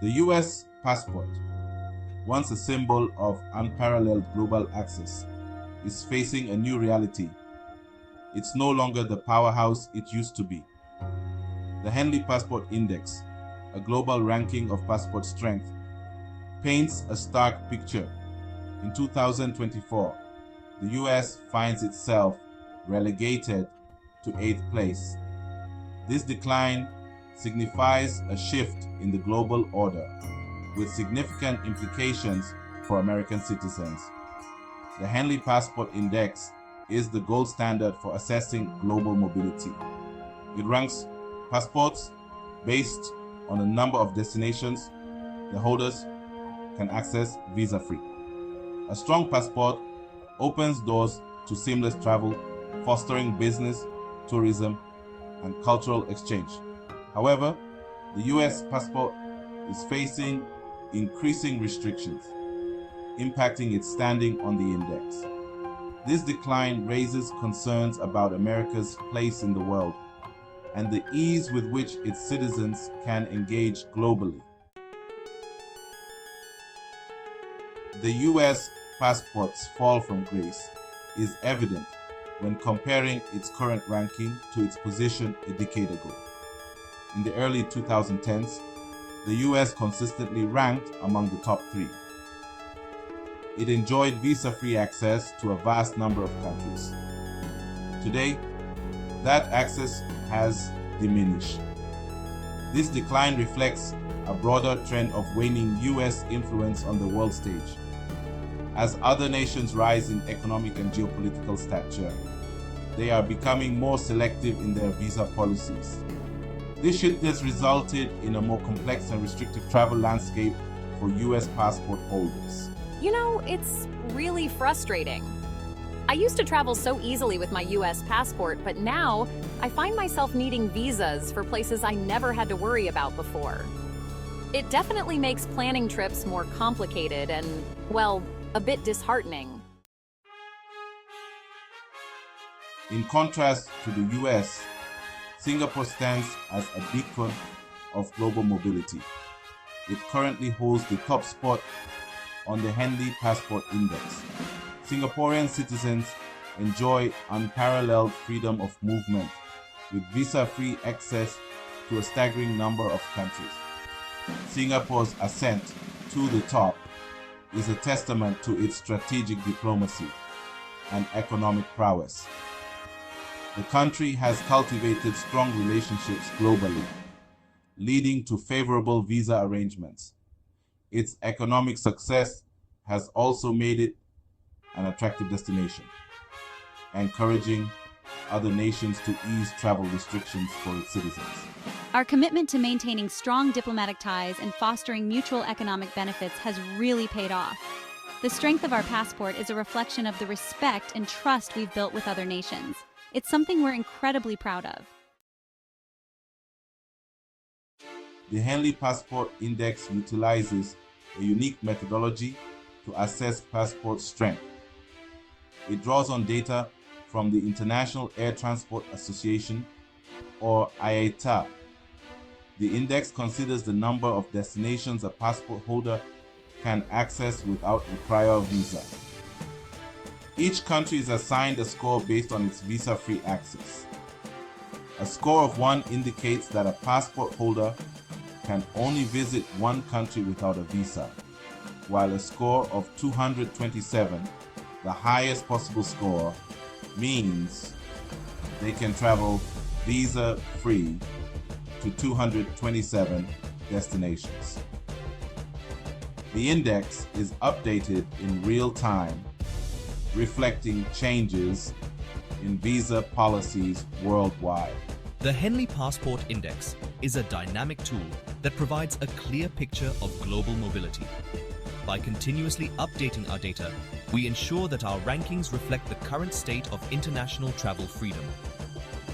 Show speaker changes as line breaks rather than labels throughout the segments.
The US passport, once a symbol of unparalleled global access, is facing a new reality. It's no longer the powerhouse it used to be. The Henley Passport Index, a global ranking of passport strength, paints a stark picture. In 2024, the US finds itself relegated to 8th place. This decline signifies a shift in the global order, with significant implications for American citizens. The Henley Passport Index is the gold standard for assessing global mobility. It ranks passports based on the number of destinations the holders can access visa-free. A strong passport opens doors to seamless travel, fostering business, tourism, and cultural exchange. However, the US passport is facing increasing restrictions, impacting its standing on the index. This decline raises concerns about America's place in the world and the ease with which its citizens can engage globally. The US passport's fall from grace is evident when comparing its current ranking to its position a decade ago. In the early 2010s, the US consistently ranked among the top 3. It enjoyed visa-free access to a vast number of countries. Today, that access has diminished. This decline reflects a broader trend of waning US influence on the world stage. As other nations rise in economic and geopolitical stature, they are becoming more selective in their visa policies. This shift has resulted in a more complex and restrictive travel landscape for US passport holders.
You know, it's really frustrating. I used to travel so easily with my US passport, but now I find myself needing visas for places I never had to worry about before. It definitely makes planning trips more complicated and, well, a bit disheartening.
In contrast to the US, Singapore stands as a beacon of global mobility. It currently holds the top spot on the Henley Passport Index. Singaporean citizens enjoy unparalleled freedom of movement with visa-free access to a staggering number of countries. Singapore's ascent to the top is a testament to its strategic diplomacy and economic prowess. The country has cultivated strong relationships globally, leading to favorable visa arrangements. Its economic success has also made it an attractive destination, encouraging other nations to ease travel restrictions for its citizens.
Our commitment to maintaining strong diplomatic ties and fostering mutual economic benefits has really paid off. The strength of our passport is a reflection of the respect and trust we've built with other nations. It's something we're incredibly proud of.
The Henley Passport Index utilizes a unique methodology to assess passport strength. It draws on data from the International Air Transport Association, or IATA. The index considers the number of destinations a passport holder can access without a prior visa. Each country is assigned a score based on its visa-free access. A score of 1 indicates that a passport holder can only visit one country without a visa, while a score of 227, the highest possible score, means they can travel visa-free to 227 destinations. The index is updated in real time, reflecting changes in visa policies worldwide.
The Henley Passport Index is a dynamic tool that provides a clear picture of global mobility. By continuously updating our data, we ensure that our rankings reflect the current state of international travel freedom.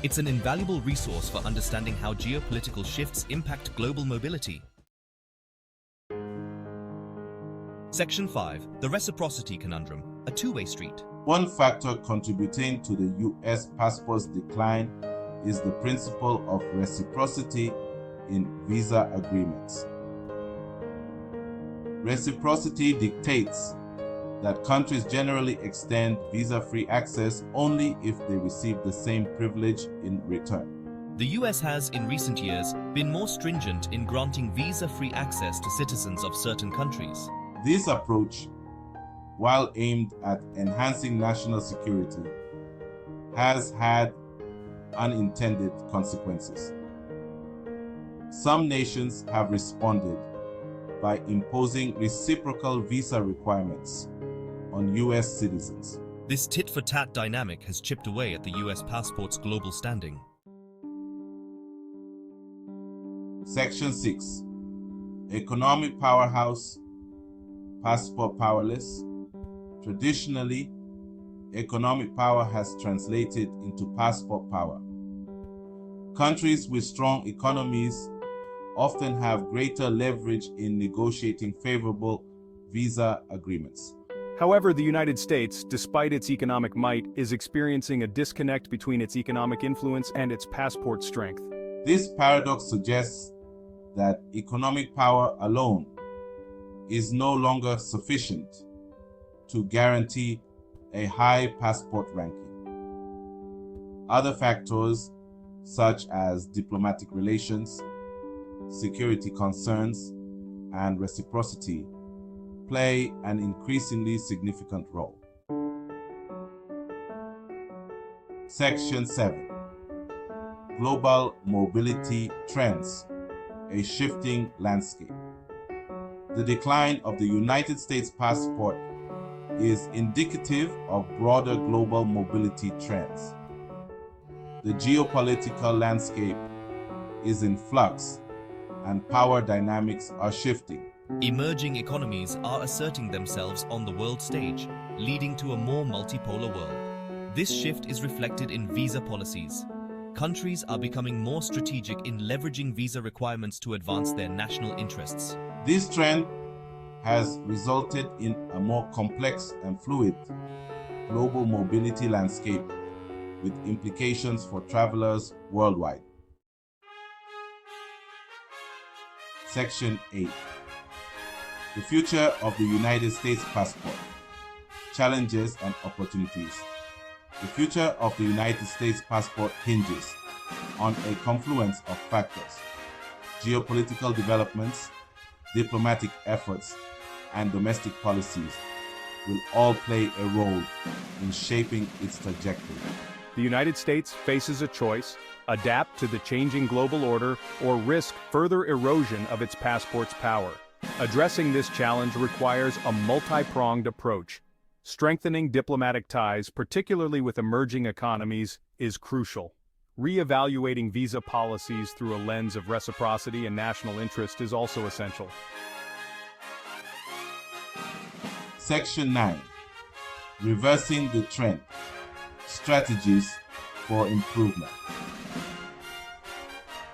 It's an invaluable resource for understanding how geopolitical shifts impact global mobility. Section 5. The Reciprocity Conundrum, a two-way street.
One factor contributing to the US passport's decline is the principle of reciprocity in visa agreements. Reciprocity dictates that countries generally extend visa-free access only if they receive the same privilege in return.
The US has, in recent years, been more stringent in granting visa-free access to citizens of certain countries.
This approach, while aimed at enhancing national security, has had unintended consequences. Some nations have responded by imposing reciprocal visa requirements on US citizens.
This tit-for-tat dynamic has chipped away at the US passport's global standing.
Section 6. Economic powerhouse, passport powerless. Traditionally, economic power has translated into passport power. Countries with strong economies often have greater leverage in negotiating favorable visa agreements.
However, the United States, despite its economic might, is experiencing a disconnect between its economic influence and its passport strength.
This paradox suggests that economic power alone is no longer sufficient to guarantee a high passport ranking. Other factors, such as diplomatic relations, security concerns, and reciprocity, play an increasingly significant role. Section 7. Global mobility trends, a shifting landscape. The decline of the United States passport is indicative of broader global mobility trends. The geopolitical landscape is in flux, and power dynamics are shifting.
Emerging economies are asserting themselves on the world stage, leading to a more multipolar world. This shift is reflected in visa policies. Countries are becoming more strategic in leveraging visa requirements to advance their national interests.
This trend has resulted in a more complex and fluid global mobility landscape with implications for travelers worldwide. Section 8. The future of the United States passport. Challenges and opportunities. The future of the United States passport hinges on a confluence of factors: geopolitical developments, diplomatic efforts, and domestic policies will all play a role in shaping its trajectory.
The United States faces a choice: adapt to the changing global order or risk further erosion of its passport's power. Addressing this challenge requires a multi-pronged approach. Strengthening diplomatic ties, particularly with emerging economies, is crucial. Re-evaluating visa policies through a lens of reciprocity and national interest is also essential.
Section 9. Reversing the trend. Strategies for improvement.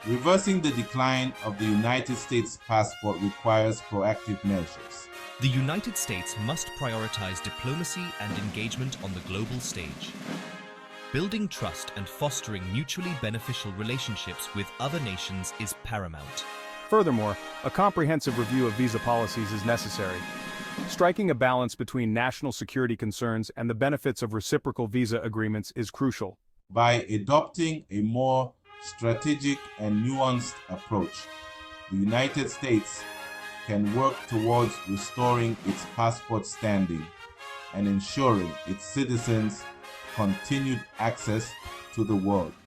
Reversing the decline of the United States passport requires proactive measures.
The United States must prioritize diplomacy and engagement on the global stage. Building trust and fostering mutually beneficial relationships with other nations is paramount.
Furthermore, a comprehensive review of visa policies is necessary. Striking a balance between national security concerns and the benefits of reciprocal visa agreements is crucial.
By adopting a more strategic and nuanced approach, the United States can work towards restoring its passport standing and ensuring its citizens continued access to the world.